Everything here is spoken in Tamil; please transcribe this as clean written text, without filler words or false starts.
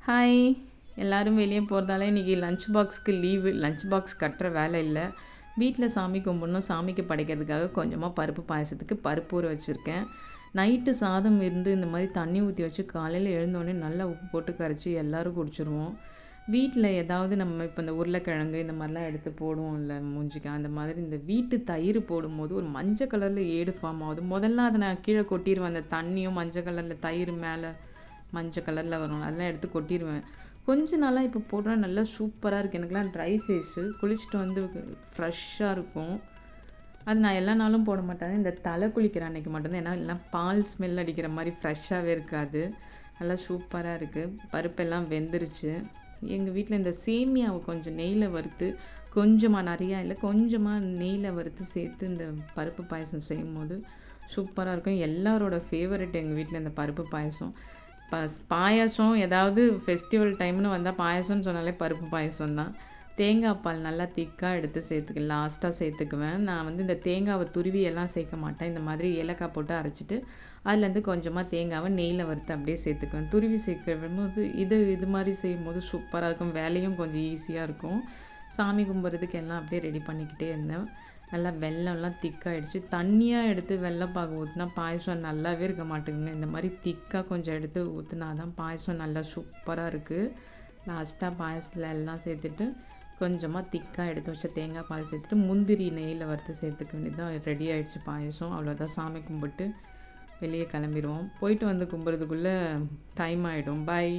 ஹாய்! எல்லாரும் வெளிய போறதால இன்னைக்கு லஞ்ச் பாக்ஸ்க்கு லீவு. லஞ்ச் பாக்ஸ் கட்டுற வேலை இல்ல. வீட்ல சாமி கும்பிடணும். சாமிக்கு படைக்கிறதுக்காக கொஞ்சமா பருப்பு பாயாசத்துக்கு பருப்பு ஊற வச்சிருக்கேன். நைட்டு சாதம் இருந்து இந்த மாரி தண்ணி ஊத்தி வச்சு காலையில எழுந்தோனே நல்லா உப்பு போட்டு கரைச்சு எல்லாரும் குடிச்சுருவோம். வீட்ல ஏதாவது நம்ம இப்ப இந்த உருளைக்கிழங்கு இந்த மாரிலாம் எடுத்து போடுவோம்ல மூஞ்சிக்கு, அந்த மாதிரி இந்த வீட்டு தயிர் போடும்போது ஒரு மஞ்ச கலர்ல ஏடு ஃபார்ம் ஆகுது. முதல்ல அத நான் கீழ கொட்டிருவேன். அந்த தண்ணியும் மஞ்ச கலர்ல தயிர் மேல மஞ்ச கலர்ல வரும். அதெல்லாம் எடுத்து கொட்டிருவேன். கொஞ்ச நாளா இப்போ போட்டா நல்லா சூப்பரா இருக்கு. எனக்கெல்லாம் ட்ரை ஃபேஸு. குளிச்சுட்டு வந்து ஃப்ரெஷ்ஷா இருக்கும். அது நான் எல்லா நாளும் போட மாட்டேன். இந்த தலை குளிக்கிற அன்னைக்கு மட்டும் தான். ஏன்னா இல்லைனா பால் ஸ்மெல் அடிக்கிற மாரி ஃப்ரெஷ்ஷாவே இருக்காது. நல்லா சூப்பரா இருக்கு. பருப்பெல்லாம் வெந்துருச்சு. எங்க வீட்ல இந்த சேமியாவ கொஞ்சம் நெய்யில வறுத்து, கொஞ்சமா நெறையா இல்ல, கொஞ்சமா நெய்யில வறுத்து சேர்த்து இந்த பருப்பு பாயாசம் செய்யும்போது சூப்பரா இருக்கும். எல்லாரோட ஃபேவரைட் எங்க வீட்ல இந்த பருப்பு பாயாசம். பாயாசம் ஏதாவது ஃபெஸ்டிவல் டைம்னு வந்தா பாயாசம்னு சொன்னாலே பருப்பு பாயாசம் தான். தேங்காய் பால் நல்லா திக்கா எடுத்து லாஸ்ட்டா சேர்த்துக்குவேன். நான் வந்து இந்த தேங்காவ துருவி எல்லாம் சேர்க்க மாட்டேன். இந்த மாதிரி ஏலக்காய் போட்டு அரைச்சிட்டு, அதுலேருந்து கொஞ்சமா தேங்காவ நெய்யில வறுத்து அப்படியே சேர்த்துக்குவேன். துருவி சேர்க்கும்போது இது மாரி செய்யும்போது சூப்பரா இருக்கும். வேலையும் கொஞ்சம் ஈஸியா இருக்கும். சாமி கும்பிட்றதுக்கு எல்லாம் அப்படியே ரெடி பண்ணிக்கிட்டே இருந்தேன். நல்லா வெல்லம்லாம் திக்காயிடுச்சு. தண்ணியா எடுத்து வெல்ல பாகு ஊத்துனா பாயாசம் நல்லாவே இருக்க மாட்டேங்குதுங்க. இந்த மாரி திக்கா கொஞ்சம் எடுத்து ஊத்துனா தான் பாயாசம் நல்லா சூப்பரா இருக்கு. லாஸ்ட்டா பாயாசத்துல எல்லாம் சேர்த்துட்டு, கொஞ்சமா திக்கா எடுத்து வச்ச தேங்காய் பால் சேர்த்துட்டு, முந்திரி நெய்யில வறுத்து சேர்த்துக்க வேண்டியது தான். ரெடி ஆயிடுச்சு பாயாசம். அவ்வளோதான், சாமி கும்பிட்டு வெளிய கிளம்பிருவோம். போயிட்டு வந்து கும்பிட்றதுக்குள்ள டைம் ஆயிடும். பாய்.